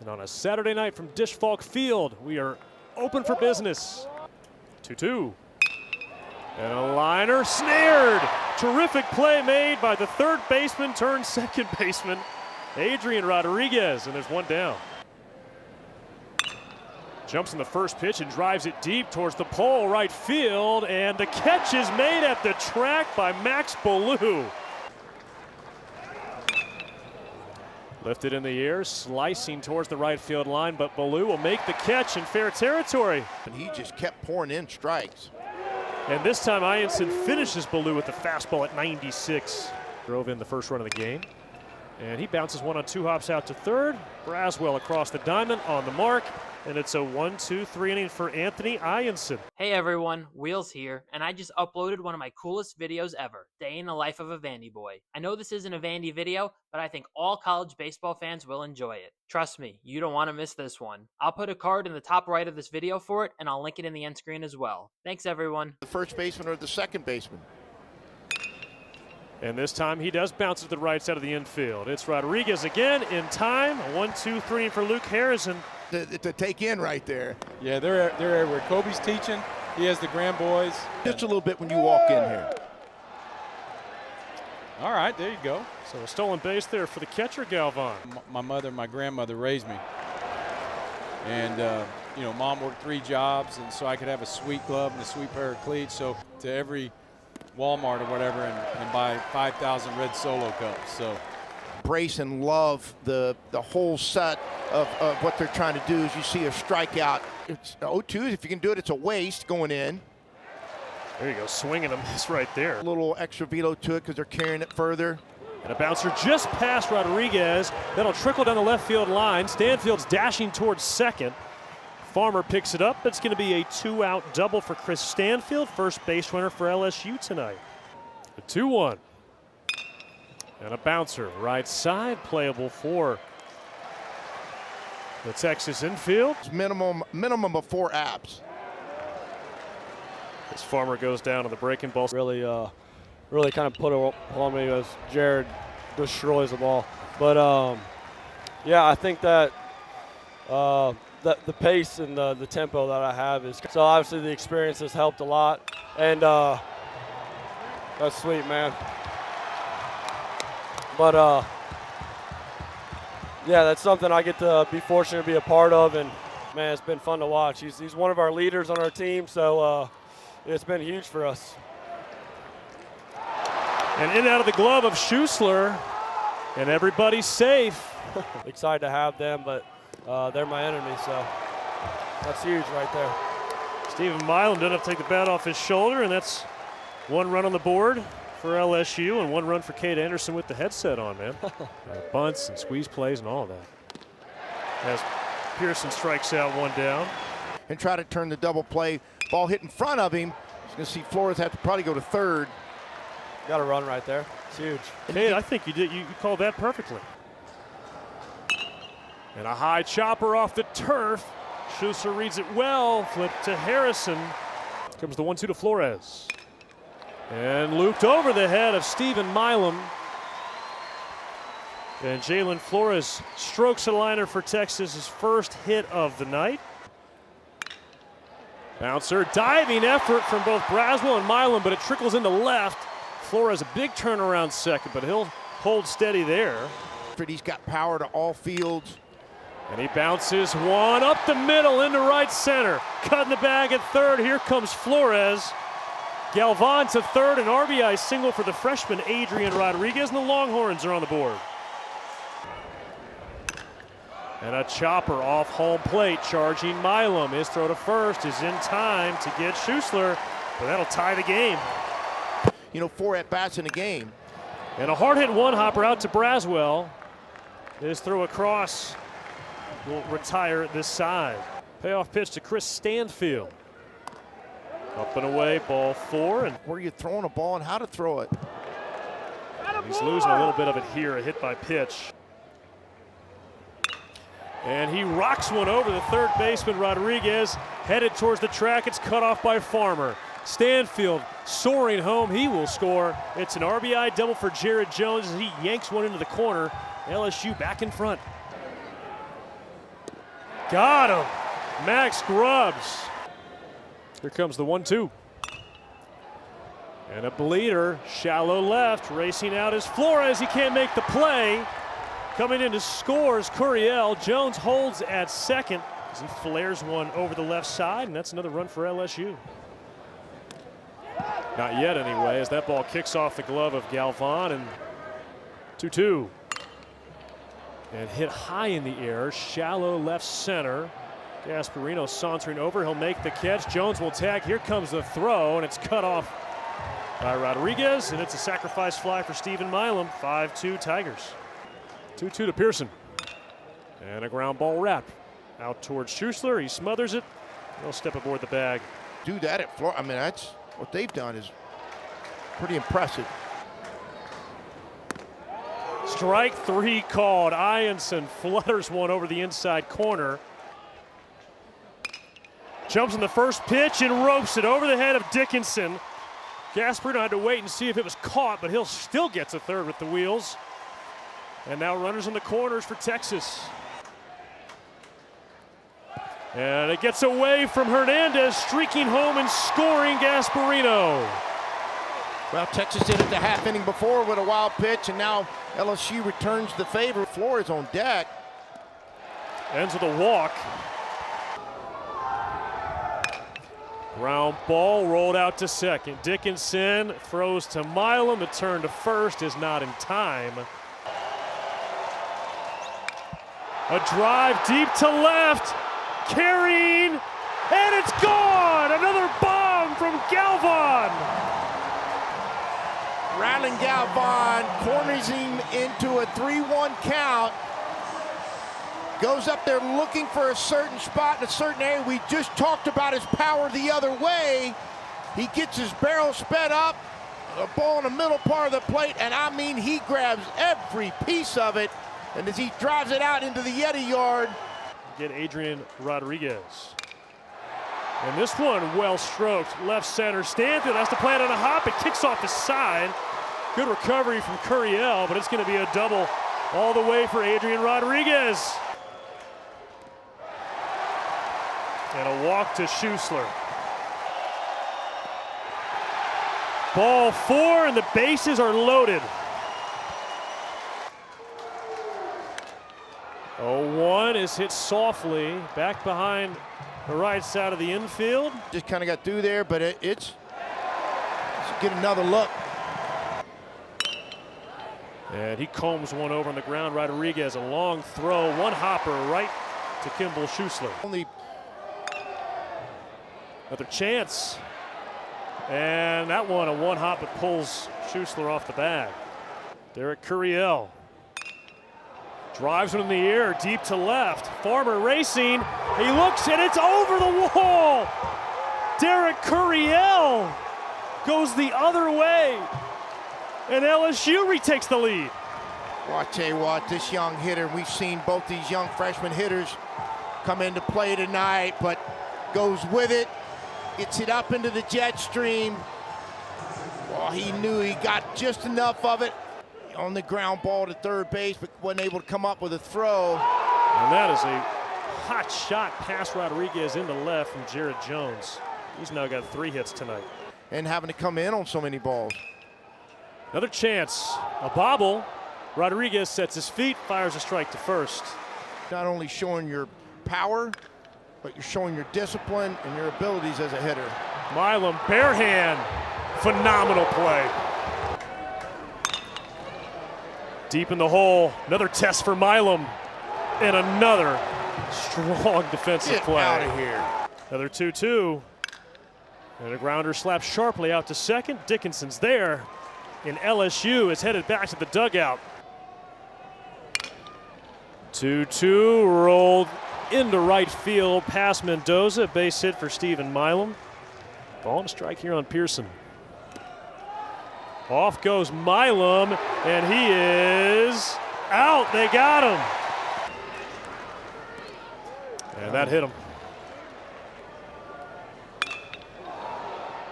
And on a Saturday night from Dish Falk Field, we are open for business. 2-2. And a liner snared. Terrific play made by the third baseman turned second baseman, Adrian Rodriguez, and there's one down. Jumps in the first pitch and drives it deep towards the pole right field, and the catch is made at the track by Max Ballou. Lifted in the air, slicing towards the right field line, but Ballou will make the catch in fair territory. And he just kept pouring in strikes. And this time Ianson finishes Ballou with the fastball at 96. Drove in the first run of the game. And he bounces one on 2 hops out to third. Braswell across the diamond on the mark. And it's a 1-2-3 inning for Anthony Ianson. Hey everyone, Wheels here, and I just uploaded one of my coolest videos ever, Day in the Life of a Vandy Boy. I know this isn't a Vandy video, but I think all college baseball fans will enjoy it. Trust me, you don't want to miss this one. I'll put a card in the top right of this video for it, and I'll link it in the end screen as well. Thanks everyone. The first baseman or the second baseman. And this time he does bounce to the right side of the infield. It's Rodriguez again in time. 1-2-3 for Luke Harrison. To take in right there. Yeah, they're where Kobe's teaching. He has the grand boys. Just a little bit when you walk in here. All right, there you go. So a stolen base there for the catcher, Galvan. My mother, my grandmother raised me. And, you know, Mom worked 3 jobs, and so I could have a sweet glove and a sweet pair of cleats. So to every Walmart or whatever and buy 5,000 red Solo cups. So embrace and love the whole set of what they're trying to do. As you see a strikeout, it's 0-2. If you can do it, it's a waste going in. There you go, swinging a miss right there. A little extra velo to it because they're carrying it further. And a bouncer just past Rodriguez. That'll trickle down the left field line. Stanfield's dashing towards second. Farmer picks it up. It's going to be a 2-out double for Chris Stanfield, first base runner for LSU tonight. The 2-1. And a bouncer right side, playable for the Texas infield. It's minimum of 4 apps. This Farmer goes down on the breaking ball. Really kind of put it on me as Jared destroys the ball. But yeah, I think that the pace and the tempo that I have is, so obviously the experience has helped a lot. And that's sweet, man. But yeah, that's something I get to be fortunate to be a part of, and man, it's been fun to watch. He's one of our leaders on our team, so it's been huge for us. And in and out of the glove of Schussler, and everybody's safe. Excited to have them, but they're my enemy, so that's huge right there. Stephen Milam doesn't have to take the bat off his shoulder, and that's 1 run on the board for LSU and 1 run for Cade Anderson with the headset on, man. Bunts and squeeze plays and all of that. As Pearson strikes out 1 down. And try to turn the double play. Ball hit in front of him. He's going to see Flores have to probably go to third. Got a run right there. It's huge. Cade, I think you did. You called that perfectly. And a high chopper off the turf. Schuster reads it well. Flip to Harrison. Comes the 1-2 to Flores. And looped over the head of Stephen Milam. And Jalen Flores strokes a liner for Texas, his first hit of the night. Bouncer, diving effort from both Braswell and Milam, but it trickles into left. Flores a big turnaround second, but he'll hold steady there. He's got power to all fields. And he bounces one up the middle into right center. Cut in the bag at third. Here comes Flores. Galvan to third, an RBI single for the freshman Adrian Rodriguez, and the Longhorns are on the board. And a chopper off home plate, charging Milam. His throw to first is in time to get Schussler, but that'll tie the game. You know, 4 at-bats in a game. And a hard-hit one-hopper out to Braswell. His throw across will retire this side. Payoff pitch to Chris Stanfield. Up and away, ball 4. And where are you throwing a ball and how to throw it? He's losing a little bit of it here, a hit by pitch. And he rocks one over the third baseman, Rodriguez, headed towards the track. It's cut off by Farmer. Stanfield soaring home. He will score. It's an RBI double for Jared Jones as he yanks one into the corner. LSU back in front. Got him. Max Grubbs. Here comes the 1-2. And a bleeder, shallow left, racing out is Flores. He can't make the play. Coming in to score is Curiel. Jones holds at second as he flares one over the left side, and that's another run for LSU. Not yet anyway, as that ball kicks off the glove of Galvan, and 2-2. And hit high in the air, shallow left center. Gasparino sauntering over, he'll make the catch. Jones will tag, here comes the throw, and it's cut off by Rodriguez, and it's a sacrifice fly for Stephen Milam. 5-2 Tigers. 2-2 to Pearson. And a ground ball wrap out towards Schussler. He smothers it. He'll step aboard the bag. Do that at Florida. I mean, that's what they've done is pretty impressive. Strike three called. Ianson flutters one over the inside corner. Jumps in the first pitch and ropes it over the head of Dickinson. Gasparino had to wait and see if it was caught, but he'll still get to third with the wheels. And now runners in the corners for Texas. And it gets away from Hernandez, streaking home and scoring Gasparino. Well, Texas did it the half inning before with a wild pitch, and now LSU returns the favor. Flores on deck. Ends with a walk. Ground ball rolled out to second. Dickinson throws to Milam. The turn to first is not in time. A drive deep to left. Carrying, and it's gone! Another bomb from Galvan. Rattling Galvan corners him into a 3-1 count. Goes up there looking for a certain spot in a certain area. We just talked about his power the other way. He gets his barrel sped up, a ball in the middle part of the plate, and I mean, he grabs every piece of it. And as he drives it out into the Yeti yard. Get Adrian Rodriguez. And this one well stroked. Left center. Stanfield has to play it on a hop. It kicks off the side. Good recovery from Curiel, but it's going to be a double all the way for Adrian Rodriguez. And a walk to Schussler. Ball four, and the bases are loaded. 0-1 is hit softly back behind the right side of the infield. Just kind of got through there, but let's get another look. And he combs one over on the ground. Rodriguez, a long throw, one hopper right to Kimball Schussler. Only another chance. And that one, a one hop that pulls Schussler off the bag. Derek Curiel. Drives one in the air, deep to left. Farmer racing. He looks, and it's over the wall. Derek Curiel goes the other way. And LSU retakes the lead. Well, I tell you what, this young hitter, we've seen both these young freshman hitters come into play tonight, but goes with it, gets it up into the jet stream. Well, he knew he got just enough of it on the ground ball to third base, but wasn't able to come up with a throw. And that is a hot shot past Rodriguez into left from Jared Jones. He's now got 3 hits tonight. And having to come in on so many balls. Another chance, a bobble. Rodriguez sets his feet, fires a strike to first. Not only showing your power, but you're showing your discipline and your abilities as a hitter. Milam, bare hand, phenomenal play. Deep in the hole, another test for Milam, and another strong defensive Get play. out of here. Another 2-2, and a grounder slapped sharply out to second. Dickinson's there, and LSU is headed back to the dugout. 2-2, rolled into right field past Mendoza, base hit for Stephen Milam. Ball and a strike here on Pearson. Off goes Milam, and he is out. They got him. And that hit him.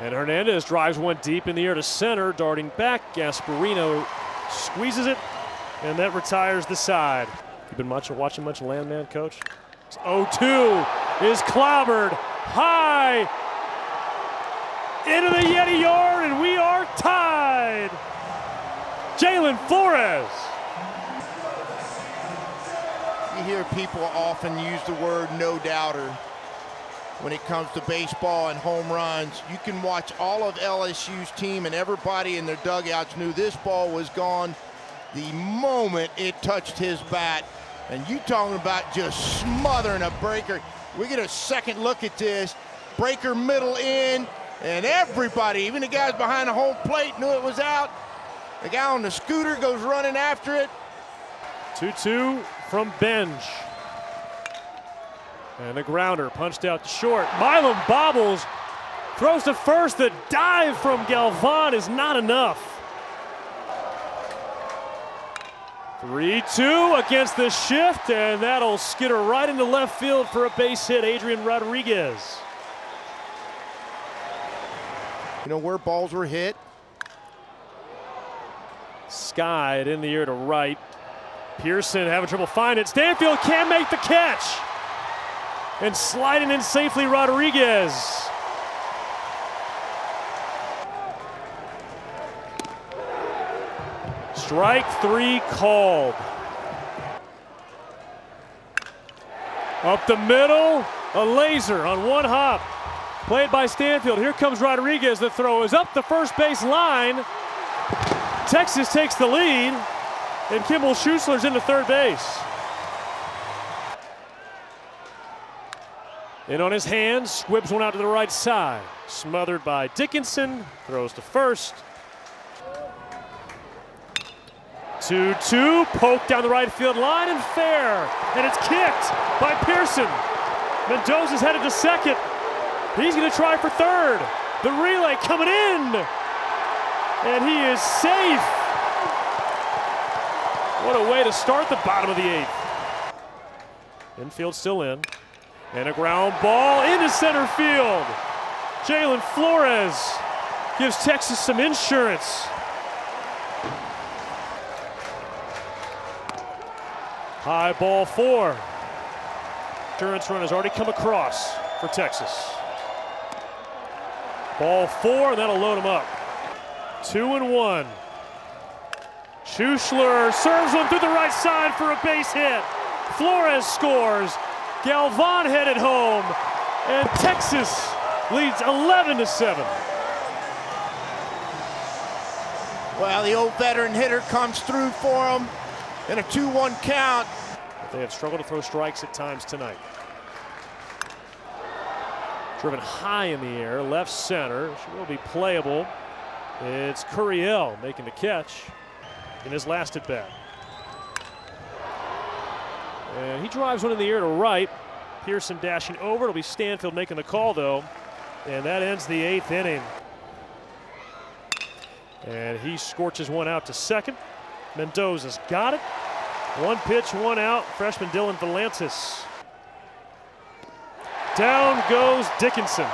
And Hernandez drives one deep in the air to center, darting back. Gasparino squeezes it, and that retires the side. You been watching much Landman, Coach? 0-2 is clobbered high into the Yeti yard, and we are tied. Jalen Flores. You hear people often use the word no doubter when it comes to baseball and home runs. You can watch all of LSU's team, and everybody in their dugouts knew this ball was gone the moment it touched his bat. And you talking about just smothering a breaker. We get a second look at this. Breaker middle in, and everybody, even the guys behind the home plate, knew it was out. The guy on the scooter goes running after it. 2-2 from Benj. And a grounder punched out to short. Milam bobbles, throws to first. The dive from Galvan is not enough. 3-2 against the shift, and that'll skitter right into left field for a base hit. Adrian Rodriguez. You know where balls were hit? Skied in the air to right. Pearson having trouble finding it. Stanfield can't make the catch. And sliding in safely, Rodriguez. Strike 3 called. Up the middle, a laser on one hop. Played by Stanfield. Here comes Rodriguez. The throw is up the first base line. Texas takes the lead, and Kimball Schuessler's into third base. In on his hands, squibs one out to the right side. Smothered by Dickinson, throws to first. 2-2, poked down the right field line and fair. And it's kicked by Pearson. Mendoza's headed to second. He's gonna try for third. The relay coming in. And he is safe. What a way to start the bottom of the 8th. Infield still in. And a ground ball into center field. Jalen Flores gives Texas some insurance. High ball 4. Insurance run has already come across for Texas. Ball 4, and that'll load him up. 2-1. Schuessler serves one through the right side for a base hit. Flores scores. Galvan headed home, and Texas leads 11-7. Well, the old veteran hitter comes through for him in a 2-1 count. They have struggled to throw strikes at times tonight. Driven high in the air, left center. She will be playable. It's Curiel making the catch in his last at bat. And he drives one in the air to right. Pearson dashing over. It'll be Stanfield making the call, though. And that ends the 8th inning. And he scorches one out to second. Mendoza's got it. One pitch, one out. Freshman Dylan Valantis. Down goes Dickinson.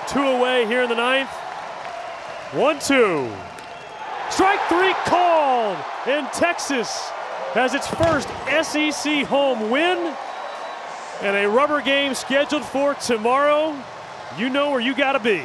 2 away here in the 9th. 1-2. Strike 3 called. And Texas has its first SEC home win, and a rubber game scheduled for tomorrow. You know where you gotta be.